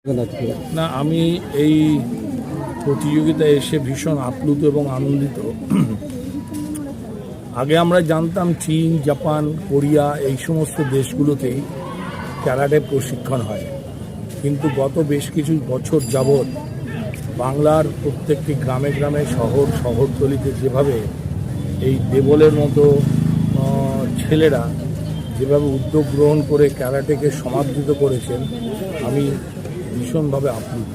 না, আমি এই প্রতিযোগিতায় এসে ভীষণ আপ্লুত এবং আনন্দিত। আগে আমরা জানতাম চীন, জাপান, কোরিয়া এই সমস্ত দেশগুলোতেই ক্যারাটে প্রশিক্ষণ হয়, কিন্তু গত বেশ কিছু বছর যাবৎ বাংলার প্রত্যেকটি গ্রামে গ্রামে শহরতলিতে যেভাবে এই দেবলের মতো ছেলেরা যেভাবে উদ্যোগ গ্রহণ করে ক্যারাটেকে সমাদৃত করেছেন, আমি ভীষণভাবে আপ্লুত।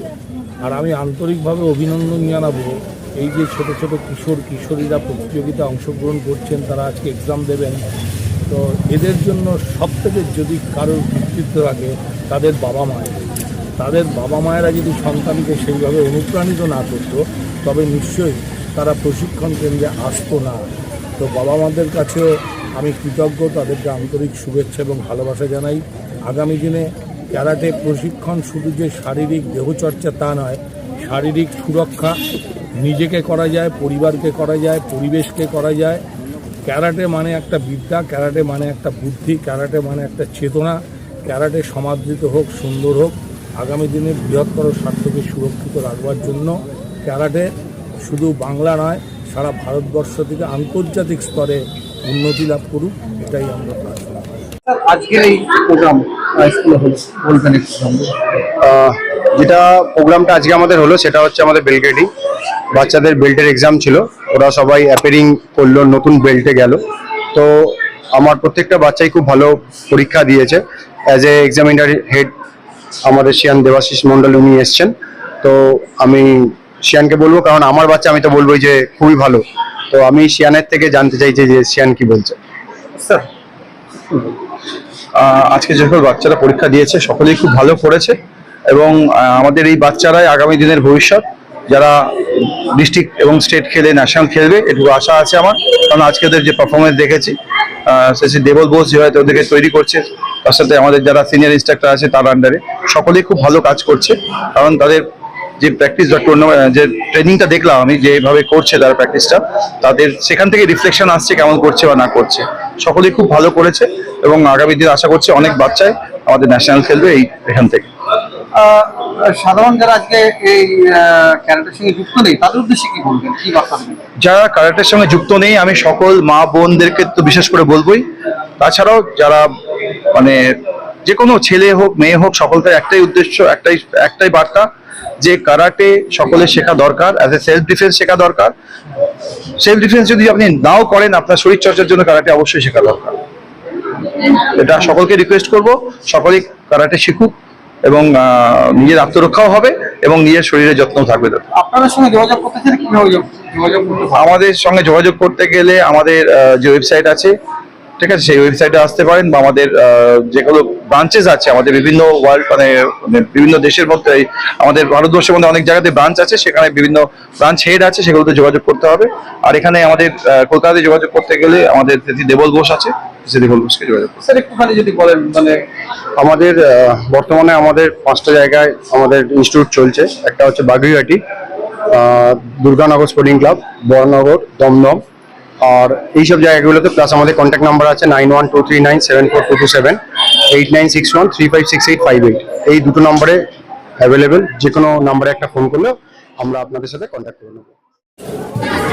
আর আমি আন্তরিকভাবে অভিনন্দন জানাবো এই যে ছোট ছোট কিশোরীরা প্রতিযোগিতা অংশগ্রহণ করছেন, তারা আজকে এক্সাম দেবেন। তো এদের জন্য সবথেকে যদি কারোর কৃতিত্ব থাকে তাদের বাবা মায়েরা যদি সন্তানকে সেইভাবে অনুপ্রাণিত না করতো তবে নিশ্চয়ই তারা প্রশিক্ষণ কেন্দ্রে আসতো না। তো বাবা মাদের কাছেও আমি কৃতজ্ঞ, তাদেরকে আন্তরিক শুভেচ্ছা এবং ভালোবাসা জানাই। আগামী দিনে ক্যারাটে প্রশিক্ষণ শুধু যে শারীরিক দেহচর্চা তা নয়, শারীরিক সুরক্ষা নিজেকে করা যায়, পরিবারকে করা যায়, পরিবেশকে করা যায়। ক্যারাটে মানে একটা বিদ্যা, ক্যারাটে মানে একটা বুদ্ধি, ক্যারাটে মানে একটা চেতনা। ক্যারাটে সমাদৃত হোক, সুন্দর হোক। আগামী দিনে বৃহত্তর স্বার্থকে সুরক্ষিত রাখবার জন্য ক্যারাটে শুধু বাংলা নয়, সারা ভারতবর্ষ থেকে আন্তর্জাতিক স্তরে উন্নতি লাভ করুক, এটাই আমরা প্রার্থনা করি। আজকের এই প্রোগ্রাম স্কুলে হলো, বলবেন একটু? যেটা প্রোগ্রামটা আজকে আমাদের হলো সেটা হচ্ছে আমাদের বেল্ট গ্রেডিং। বাচ্চাদের বেল্টের এক্সাম ছিল, ওরা সবাই অ্যাপিয়ারিং করলো, নতুন বেল্টে গেল। তো আমার প্রত্যেকটা বাচ্চাই খুব ভালো পরীক্ষা দিয়েছে। অ্যাজ এ এক্সামিনার হেড আমাদের শিয়ান দেবাশিস মন্ডল উনি এসছেন। তো আমি শিয়ানকে বলবো, কারণ আমার বাচ্চা, আমি তো বলবোই যে খুবই ভালো। তো আমি শিয়ানের থেকে জানতে চাইছি যে শিয়ান কি বলছে। স্যার, আজকে যে সকল বাচ্চারা পরীক্ষা দিয়েছে সকলেই খুব ভালো করেছে, এবং আমাদের এই বাচ্চারাই আগামী দিনের ভবিষ্যৎ, যারা ডিস্ট্রিক্ট এবং স্টেট খেলে ন্যাশনাল খেলবে, এটুকু আশা আছে আমার। কারণ আজকে ওদের যে পারফরমেন্স দেখেছি, সে দেবল বোস যেভাবে ওদেরকে তৈরি করছে, তার সাথে আমাদের যারা সিনিয়র ইনস্ট্রাক্টর আছে তার আন্ডারে সকলেই খুব ভালো কাজ করছে। কারণ তাদের যে প্র্যাকটিস বা টুর্নামেন্ট যে ট্রেনিংটা দেখলাম আমি, যেভাবে করছে তারা প্র্যাকটিসটা, তাদের সেখান থেকে রিফ্লেকশন আসছে কেমন করছে বা না করছে। সকলেই খুব ভালো করেছে, এবং আগামী দিনে আশা করছি অনেক বাচ্চাই আমাদের ন্যাশনাল খেলবে এখান থেকে। সাধারণ যারা আজকে এই ক্যারাটের সঙ্গে যুক্ত নেই তাদের উদ্দেশ্যে কি বলবেন, কি বার্তা দেবেন? যারা ক্যারাটের সঙ্গে যুক্ত নেই, আমি সকল মা বোনদেরকে তো বিশেষ করে বলবোই। তাছাড়াও যারা মানে যে কোনো ছেলে হোক মেয়ে হোক, সকলদের একটাই উদ্দেশ্য, একটাই বার্তা, যে কারাটে সকলের শেখা দরকার। অ্যাজ এ সেলফ ডিফেন্স শেখা দরকার। সেলফ ডিফেন্স যদি আপনি নাও করেন, আপনার শরীর চর্চার জন্য কারাটে অবশ্যই শেখা দরকার। এটা সকলকে রিকোয়েস্ট করব, সকলেই কারাটে শিখুক, এবং নিজের আত্মরক্ষাও হবে এবং নিজের শরীরের যত্নও থাকবে। আপনাদের সঙ্গে যোগাযোগ করতে চাইলে কিভাবে যোগাযোগ করতে পারেন? আমাদের সঙ্গে যোগাযোগ করতে গেলে আমাদের যে ওয়েবসাইট আছে, ঠিক আছে, সেই ওয়েবসাইটে আসতে পারেন, বা আমাদের যেগুলো ব্রাঞ্চেস আছে আমাদের বিভিন্ন ওয়ার্ল্ড মানে বিভিন্ন দেশের মধ্যে, আমাদের ভারতবর্ষের মধ্যে অনেক জায়গাতে ব্রাঞ্চ আছে, সেখানে বিভিন্ন ব্রাঞ্চ হেড আছে, সেগুলোতে যোগাযোগ করতে হবে। আর এখানে আমাদের কলকাতাতে যোগাযোগ করতে গেলে আমাদের দেবল ঘোষ আছে, দেবল ঘোষকে যোগাযোগ করতে। স্যার, একটুখানি যদি বলেন, মানে আমাদের বর্তমানে আমাদের 5টা জায়গায় আমাদের ইনস্টিটিউট চলছে। একটা হচ্ছে বাগুইহাটি, দুর্গানগর স্পোর্টিং ক্লাব, বড়নগর, দমদম, আর এইসব জায়গাগুলোতে। প্লাস আমাদের কন্ট্যাক্ট নাম্বার আছে 9123974227, 8961356858। এই দুটো নম্বরে অ্যাভেলেবেল। যে কোনো নাম্বারে একটা ফোন করলেও আমরা আপনাদের সাথে কন্ট্যাক্ট করে নেবো।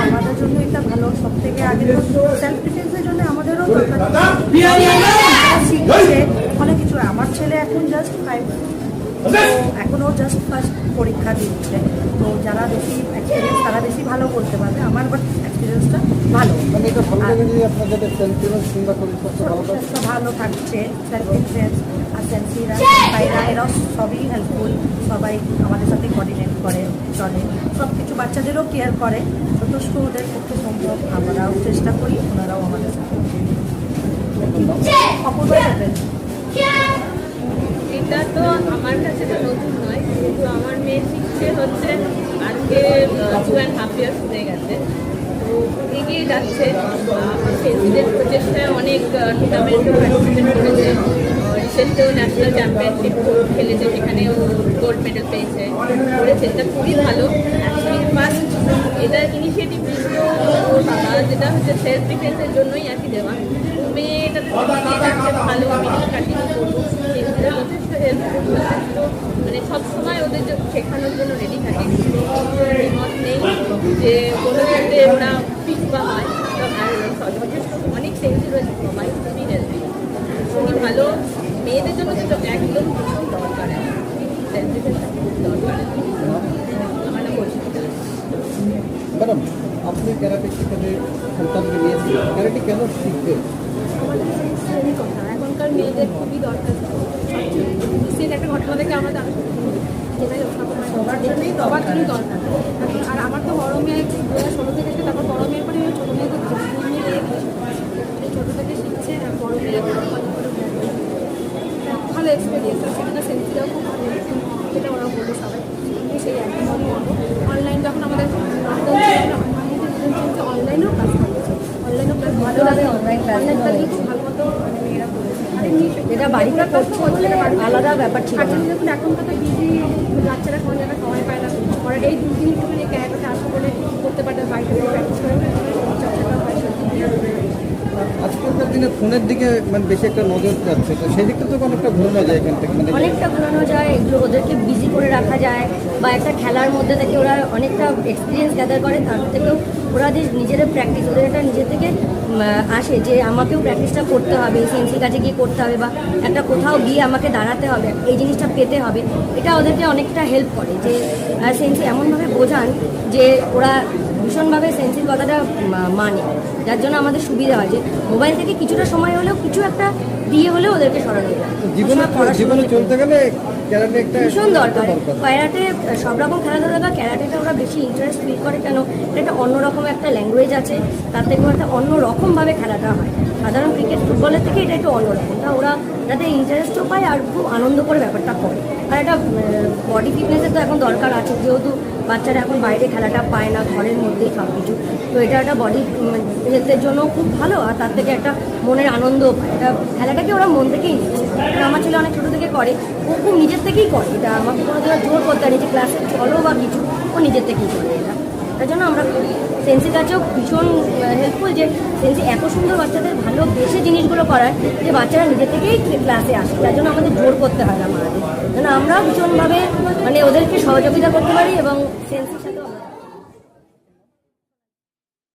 আমাদের জন্য এটা ভালো। সব থেকে আগে সেলফ ডিফেন্সের জন্য আমাদেরও শিখছে অনেক কিছু। আমার ছেলে এখন জাস্ট 5, এখনও জাস্ট ফার্স্ট পরীক্ষা দিচ্ছে। তো যারা বেশি এক্সপিরিয়েন্স তারা বেশি ভালো করতে পারবে। আমার বাট এক্সপিরিয়েন্সটা ভালো, ভালো থাকছে। সেলফ ডিফেন্স আর সেন্সিরা ভাইরা এরাও সবই হেল্পফুল। সবাই আমাদের সাথে কোঅর্ডিনেট করে চলে, সব কিছু বাচ্চাদেরও কেয়ার করে। যথেষ্ট ওদের পক্ষে সম্ভব আমরাও চেষ্টা করি, ওনারাও আমাদের সাথে। অপূর্ব থাকবেন। এটা তো আমার কাছে তো নতুন নয়, কিন্তু আমার মেয়ে শিখছে হচ্ছে আজকে 2.5 ইয়ার্স হয়ে গেছে। তো এগিয়ে যাচ্ছে, সেন্সিদের প্রচেষ্টায় অনেক টুর্নামেন্টও পার্টিসিপেট করেছে। রিসেন্টেও ন্যাশনাল চ্যাম্পিয়নশিপ খেলেছে, সেখানেও গোল্ড মেডেল পেয়েছে। এটা খুবই ভালো। অ্যাকচুয়ালি ফার্স্ট এটা ইনিশিয়েটিভ নিল ওর বাবা, যেটা হচ্ছে সেলফ ডিফেন্সের জন্যই আর কি দেওয়া। মেয়ে এটা ভালো, আমি কন্টিনিউ করবো। যথেষ্ট হেল্প, মানে সবসময় শেখানোর জন্য রেডি থাকে। মত নেই যে কোনো ক্ষেত্রে ওরা পিছপা হয়। আর যথেষ্ট অনেক সেন্সি রয়েছে, সবাই খুবই হেলদি, খুবই ভালো। মেয়েদের জন্য সেটা একদম ভীষণ দরকার, সেন্সিটিভটা খুব দরকার। আমার নাম বলছি ম্যাডাম, আপনি ক্যারাটে শিখাতে সন্তানকে নিয়েছিলেন, ক্যারাটে কেন শিখবে? আমাদের কথা এখনকার মেয়েদের খুবই দরকার। রিসেন্ট একটা ঘটনা থেকে আমরা জানি যেটাই সবার জন্যই সবার জন্যই দরকার। আর আমার তো বড় মেয়ে 2016 থেকে এসে, তারপর বড় মেয়ের পরে ছোটো মেয়ে তো ছোটো থেকে শিখছে। আর বড় মেয়ে ভালো এক্সপিরিয়েন্স আছে, সেখানে সেন্সিটাও খুব ভালো, সেটা ওরা বললো সবাই। সেই একদম বলবো অনলাইন যখন আমাদের অনলাইনেও ক্লাস করছে, অনলাইনেও ক্লাস ভালো লাগে। অনলাইন ক্লাসে খুব ভালো মতো মেয়েরা করেছে। আর এমনি যেটা বাড়িতে করছে হচ্ছে আলাদা ব্যাপার ছিল। এখন দেখুন এখনকার তো বিজি বাচ্চারা কোনো জায়গায় সময় পায় না। ওরা এই দুদিন একটুখানি ক্যারাটাতে আসা বলে করতে পারে, বাইরে প্র্যাকটিস করে চর্চাটা হয়। আজকালকার দিনে ফোনের দিকে মানে বেশি একটা নজর যাচ্ছে, তো সেই দিকটা তো অনেকটা ঘুরানো যায় এখান থেকে, মানে অনেকটা ঘোরানো যায়, এগুলো ওদেরকে বিজি করে রাখা যায়, বা একটা খেলার মধ্যে থেকে ওরা অনেকটা এক্সপিরিয়েন্স গ্যাদার করে। তার থেকেও ওরা যে নিজেদের প্র্যাকটিস, ওদের একটা নিজে থেকে আসে যে আমাকেও প্র্যাকটিসটা করতে হবে, সেন্সির কাছে গিয়ে করতে হবে, বা একটা কোথাও গিয়ে আমাকে দাঁড়াতে হবে, এই জিনিসটা পেতে হবে। এটা ওদেরকে অনেকটা হেল্প করে যে সেন্সি এমনভাবে বোঝান যে ওরা ভীষণভাবে সেন্সির কথাটা মানে, যার জন্য আমাদের সুবিধা হয় যে মোবাইল থেকে কিছুটা সময় হলেও কিছু একটা দিয়ে হলেও ওদেরকে সরানো যায়। জীবনে চলতে গেলে ক্যারাটে একটা ভীষণ দরকার। ক্যারাটে সব রকম খেলাধুলা, বা ক্যারাটেটা ওরা বেশি ইন্টারেস্ট ফিল করে কেন, এটা একটা অন্যরকম একটা ল্যাঙ্গুয়েজ আছে, তার থেকেও একটা অন্যরকমভাবে খেলাটা হয়। সাধারণ ক্রিকেট ফুটবলের থেকে এটা একটু অন্যরকম, তা ওরা যাতে ইন্টারেস্টও পায় আর খুব আনন্দ করে ব্যাপারটা করে। আর একটা বডি ফিটনেসের তো এখন দরকার আছে, যেহেতু বাচ্চারা এখন বাইরে খেলাটা পায় না, ঘরের মধ্যেই সব কিছু, তো এটা একটা বডি হেলথের জন্য খুব ভালো। আর তার থেকে একটা মনের আনন্দও পায়। এটা খেলাটাকে ওরা মন থেকেই নিচ্ছে। আর আমার ছেলে অনেক ছোটো থেকে করে, ও খুব নিজের থেকেই করে, এটা আমাকে কোনো দিন জোর করতে হয় যে ক্লাসে চলো বা কিছু, ও নিজের থেকেই করে এটা। তার জন্য আমরা করি। সেন্সির কাছেও ভীষণ হেল্পফুল যে সেন্সি এত সুন্দর বাচ্চাদের ভালোবেসে জিনিসগুলো করায় যে বাচ্চারা নিজের থেকেই ক্লাসে আসে, তার জন্য আমাদের জোর করতে হয় না আমাদের, যেন আমরাও ভীষণভাবে মানে ওদেরকে সহযোগিতা করতে পারি এবং সেন্সির